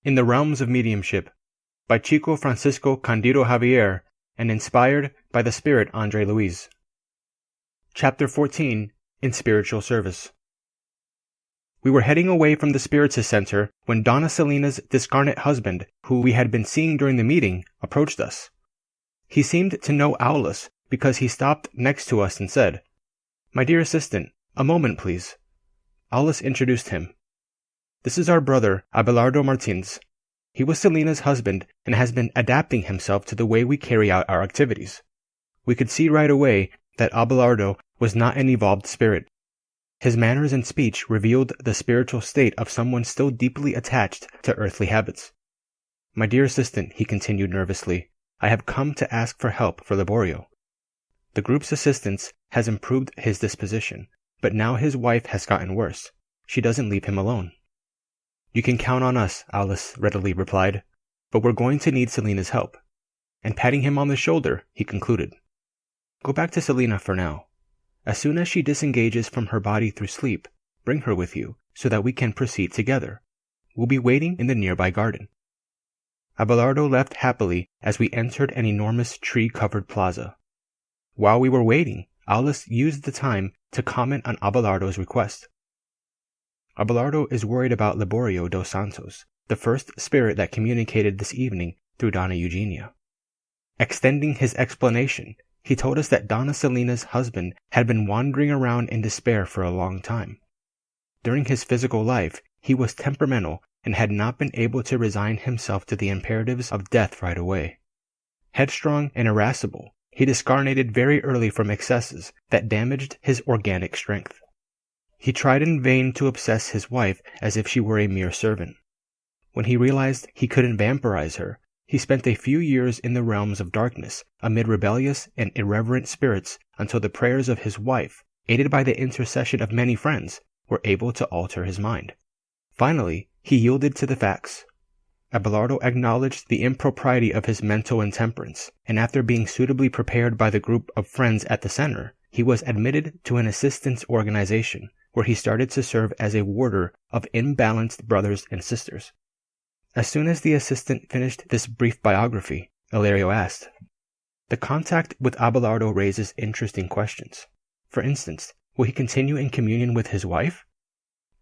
In the Realms of Mediumship by Chico Francisco Candido Xavier and inspired by the spirit Andre Luis. Chapter 14 in Spiritual Service. We were heading away from the Spiritist Center when Donna Selina's discarnate husband, who we had been seeing during the meeting, approached us. He seemed to know Aulus because he stopped next to us and said, "My dear assistant, a moment please." Aulus introduced him. "This is our brother, Abelardo Martins. He was Selina's husband and has been adapting himself to the way we carry out our activities." We could see right away that Abelardo was not an evolved spirit. His manners and speech revealed the spiritual state of someone still deeply attached to earthly habits. "My dear assistant," he continued nervously, "I have come to ask for help for Laborio. The group's assistance has improved his disposition, but now his wife has gotten worse. She doesn't leave him alone." "You can count on us," Aulus readily replied, "but we're going to need Selina's help." And patting him on the shoulder, he concluded, "Go back to Selina for now. As soon as she disengages from her body through sleep, bring her with you so that we can proceed together. We'll be waiting in the nearby garden." Abelardo left happily as we entered an enormous tree-covered plaza. While we were waiting, Aulus used the time to comment on Abelardo's request. "Abelardo is worried about Laborio dos Santos, the first spirit that communicated this evening through Donna Eugenia." Extending his explanation, he told us that Donna Selina's husband had been wandering around in despair for a long time. During his physical life, he was temperamental and had not been able to resign himself to the imperatives of death right away. Headstrong and irascible, he discarnated very early from excesses that damaged his organic strength. He tried in vain to obsess his wife as if she were a mere servant. When he realized he couldn't vampirize her, he spent a few years in the realms of darkness amid rebellious and irreverent spirits until the prayers of his wife, aided by the intercession of many friends, were able to alter his mind. Finally, he yielded to the facts. Abelardo acknowledged the impropriety of his mental intemperance, and after being suitably prepared by the group of friends at the center, he was admitted to an assistance organization where he started to serve as a warder of imbalanced brothers and sisters. As soon as the assistant finished this brief biography, Ilario asked, "The contact with Abelardo raises interesting questions. For instance, will he continue in communion with his wife?"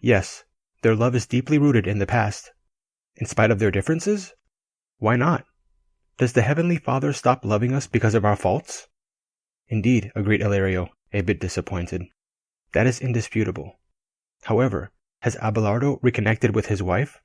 "Yes, their love is deeply rooted in the past." "In spite of their differences?" "Why not? Does the Heavenly Father stop loving us because of our faults?" "Indeed," agreed Ilario, a bit disappointed. "That is indisputable. However, has Abelardo reconnected with his wife?"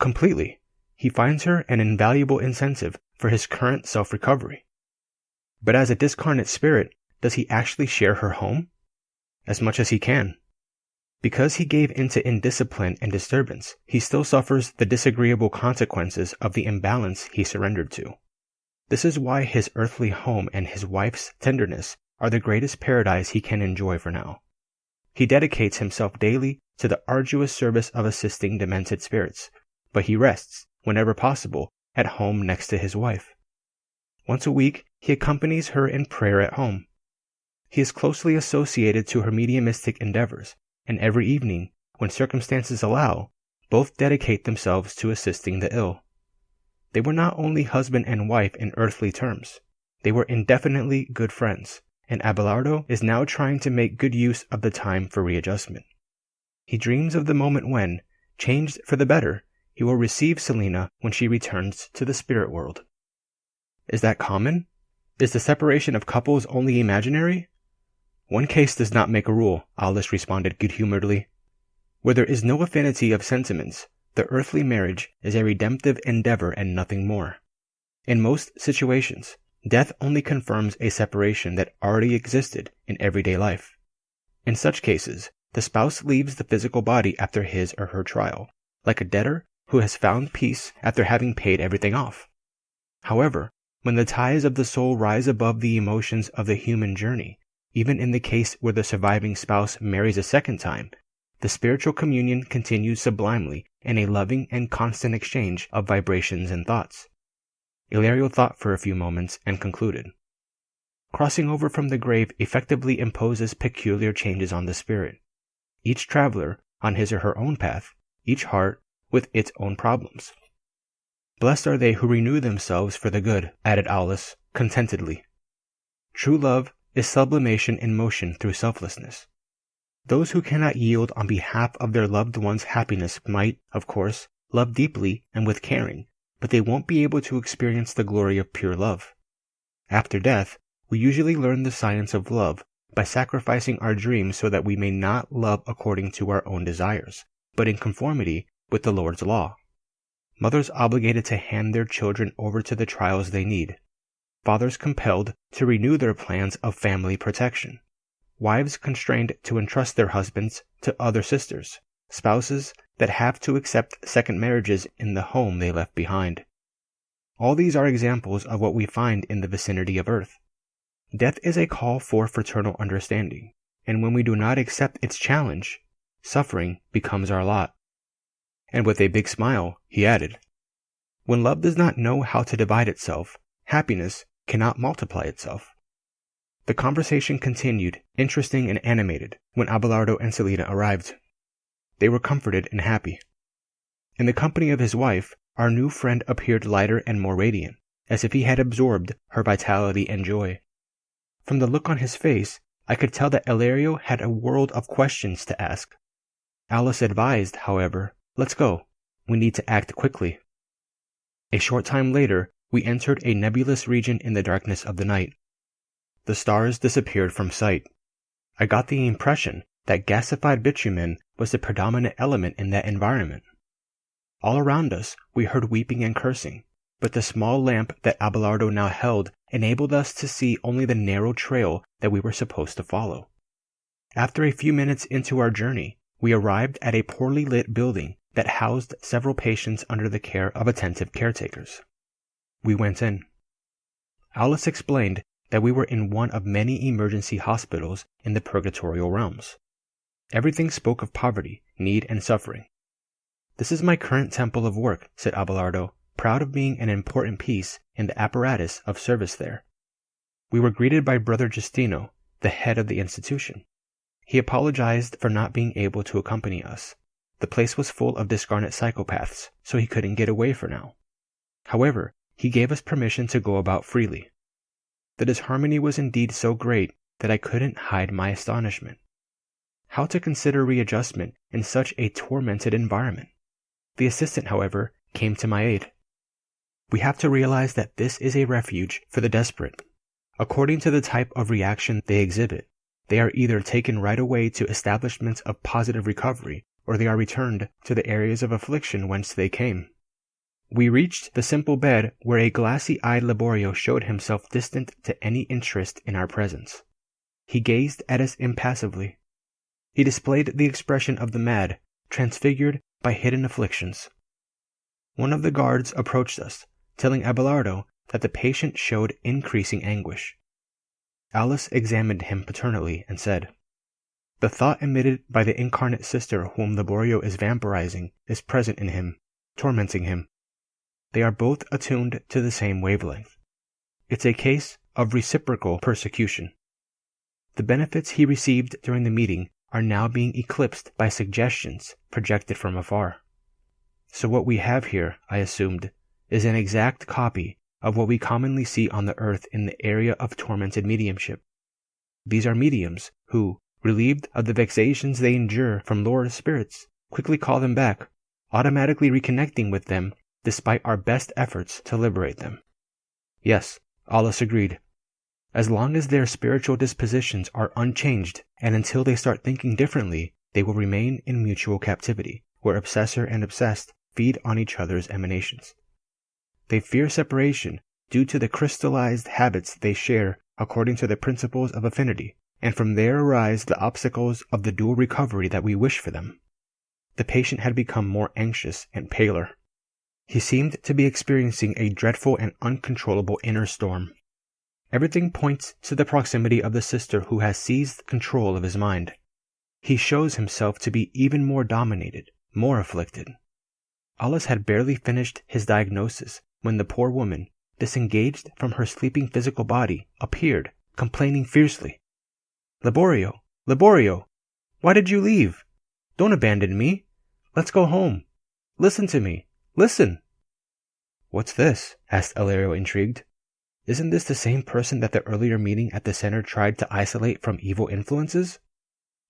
"Completely. He finds her an invaluable incentive for his current self-recovery." "But as a discarnate spirit, does he actually share her home?" "As much as he can. Because he gave into indiscipline and disturbance, he still suffers the disagreeable consequences of the imbalance he surrendered to. This is why his earthly home and his wife's tenderness are the greatest paradise he can enjoy for now. He dedicates himself daily to the arduous service of assisting demented spirits, but he rests, whenever possible, at home next to his wife. Once a week, he accompanies her in prayer at home. He is closely associated to her mediumistic endeavors, and every evening, when circumstances allow, both dedicate themselves to assisting the ill. They were not only husband and wife in earthly terms, they were indefinitely good friends, and Abelardo is now trying to make good use of the time for readjustment. He dreams of the moment when, changed for the better, he will receive Selina when she returns to the spirit world. "Is that common? Is the separation of couples only imaginary?" "One case does not make a rule," Aulus responded good-humoredly. "Where there is no affinity of sentiments, the earthly marriage is a redemptive endeavor and nothing more. In most situations, death only confirms a separation that already existed in everyday life. In such cases, the spouse leaves the physical body after his or her trial, like a debtor who has found peace after having paid everything off. However, when the ties of the soul rise above the emotions of the human journey, even in the case where the surviving spouse marries a second time, the spiritual communion continues sublimely in a loving and constant exchange of vibrations and thoughts." Ilario thought for a few moments and concluded, "Crossing over from the grave effectively imposes peculiar changes on the spirit. Each traveler on his or her own path, each heart with its own problems. Blessed are they who renew themselves for the good, added Aulus, contentedly. True love is sublimation in motion through selflessness. Those who cannot yield on behalf of their loved one's happiness might, of course, love deeply and with caring, but they won't be able to experience the glory of pure love. After death, we usually learn the science of love by sacrificing our dreams so that we may not love according to our own desires, but in conformity with the Lord's law. Mothers obligated to hand their children over to the trials they need. Fathers compelled to renew their plans of family protection. Wives constrained to entrust their husbands to other sisters. Spouses that have to accept second marriages in the home they left behind. All these are examples of what we find in the vicinity of Earth. Death is a call for fraternal understanding, and when we do not accept its challenge, suffering becomes our lot. And with a big smile, he added, when love does not know how to divide itself, happiness cannot multiply itself. The conversation continued, interesting and animated, when Abelardo and Selina arrived. They were comforted and happy. In the company of his wife, our new friend appeared lighter and more radiant, as if he had absorbed her vitality and joy. From the look on his face, I could tell that Ilario had a world of questions to ask. Aulus advised, however, let's go. We need to act quickly. A short time later, we entered a nebulous region in the darkness of the night. The stars disappeared from sight. I got the impression that gasified bitumen was the predominant element in that environment. All around us, we heard weeping and cursing, but the small lamp that Abelardo now held enabled us to see only the narrow trail that we were supposed to follow. After a few minutes into our journey, we arrived at a poorly lit building that housed several patients under the care of attentive caretakers. We went in. Aulus explained that we were in one of many emergency hospitals in the purgatorial realms. Everything spoke of poverty, need, and suffering. This is my current temple of work, said Abelardo, proud of being an important piece in the apparatus of service there. We were greeted by Brother Justino, the head of the institution. He apologized for not being able to accompany us. The place was full of discarnate psychopaths, so he couldn't get away for now. However, he gave us permission to go about freely. The disharmony was indeed so great that I couldn't hide my astonishment. How to consider readjustment in such a tormented environment? The assistant, however, came to my aid. We have to realize that this is a refuge for the desperate. According to the type of reaction they exhibit, they are either taken right away to establishments of positive recovery, or they are returned to the areas of affliction whence they came. We reached the simple bed where a glassy-eyed Laborio showed himself distant to any interest in our presence. He gazed at us impassively. He displayed the expression of the mad, transfigured by hidden afflictions. One of the guards approached us, telling Abelardo that the patient showed increasing anguish. Aulus examined him paternally and said, the thought emitted by the incarnate sister whom Laborio is vampirizing is present in him, tormenting him. They are both attuned to the same wavelength. It's a case of reciprocal persecution. The benefits he received during the meeting are now being eclipsed by suggestions projected from afar. So what we have here, I assumed, is an exact copy of what we commonly see on the earth in the area of tormented mediumship. These are mediums who, relieved of the vexations they endure from lower spirits, quickly call them back, automatically reconnecting with them despite our best efforts to liberate them. Yes, Aulus agreed. As long as their spiritual dispositions are unchanged, and until they start thinking differently, they will remain in mutual captivity, where obsessor and obsessed feed on each other's emanations. They fear separation due to the crystallized habits they share according to the principles of affinity, and from there arise the obstacles of the dual recovery that we wish for them. The patient had become more anxious and paler. He seemed to be experiencing a dreadful and uncontrollable inner storm. Everything points to the proximity of the sister who has seized control of his mind. He shows himself to be even more dominated, more afflicted. Aulus had barely finished his diagnosis when the poor woman, disengaged from her sleeping physical body, appeared, complaining fiercely. Laborio! Laborio! Why did you leave? Don't abandon me. Let's go home. Listen to me. Listen! "What's this?" asked Ilario, intrigued. "Isn't this the same person that the earlier meeting at the center tried to isolate from evil influences?"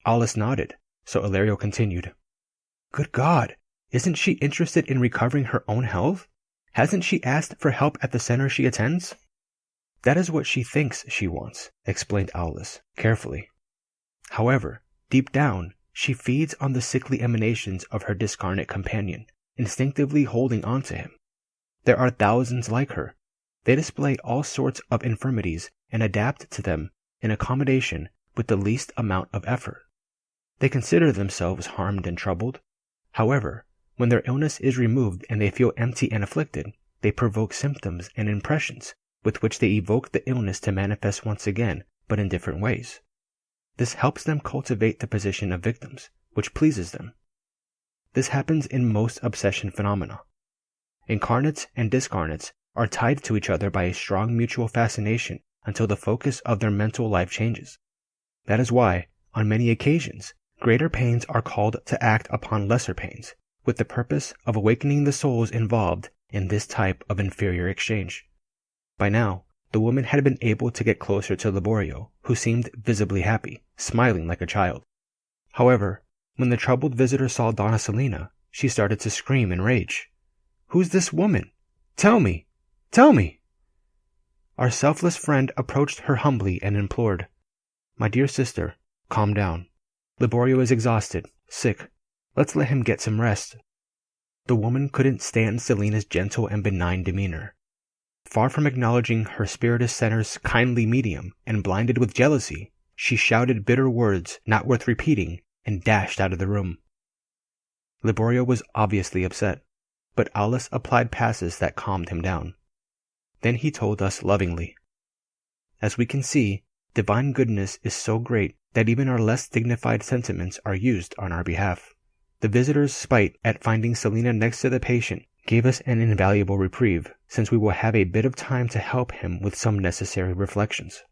Alice nodded, so Ilario continued. "Good God, isn't she interested in recovering her own health? Hasn't she asked for help at the center she attends?" "That is what she thinks she wants," explained Alice, carefully. "However, deep down, she feeds on the sickly emanations of her discarnate companion, instinctively holding on to him. There are thousands like her. They display all sorts of infirmities and adapt to them in accommodation with the least amount of effort. They consider themselves harmed and troubled. However, when their illness is removed and they feel empty and afflicted, they provoke symptoms and impressions with which they evoke the illness to manifest once again, but in different ways. This helps them cultivate the position of victims, which pleases them. This happens in most obsession phenomena. Incarnates and discarnates are tied to each other by a strong mutual fascination until the focus of their mental life changes. That is why, on many occasions, greater pains are called to act upon lesser pains, with the purpose of awakening the souls involved in this type of inferior exchange. By now, the woman had been able to get closer to Liborio, who seemed visibly happy, smiling like a child. However, when the troubled visitor saw Donna Selena, she started to scream in rage. "Who's this woman? Tell me! Tell me!" Our selfless friend approached her humbly and implored, "My dear sister, calm down. Liborio is exhausted, sick. Let's let him get some rest." The woman couldn't stand Selena's gentle and benign demeanor. Far from acknowledging her Spiritist Center's kindly medium and blinded with jealousy, she shouted bitter words not worth repeating and dashed out of the room. Liborio was obviously upset, but Alice applied passes that calmed him down. Then he told us lovingly, "As we can see, divine goodness is so great that even our less dignified sentiments are used on our behalf. The visitor's spite at finding Selena next to the patient gave us an invaluable reprieve, since we will have a bit of time to help him with some necessary reflections.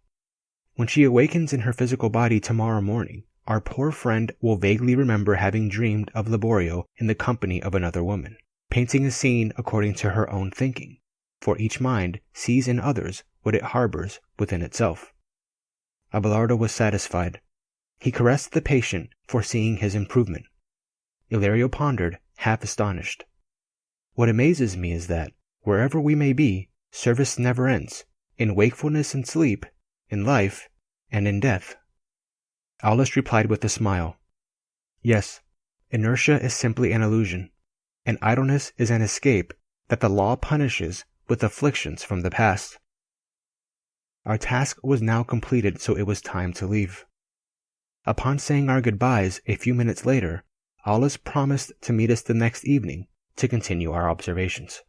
When she awakens in her physical body tomorrow morning, our poor friend will vaguely remember having dreamed of Liborio in the company of another woman, painting a scene according to her own thinking, for each mind sees in others what it harbors within itself." Abelardo was satisfied. He caressed the patient, foreseeing his improvement. Ilario pondered, half astonished. "What amazes me is that, wherever we may be, service never ends, in wakefulness and sleep, in life and in death." Alice replied with a smile, "Yes, inertia is simply an illusion, and idleness is an escape that the law punishes with afflictions from the past." Our task was now completed, so it was time to leave. Upon saying our goodbyes a few minutes later, Alice promised to meet us the next evening to continue our observations.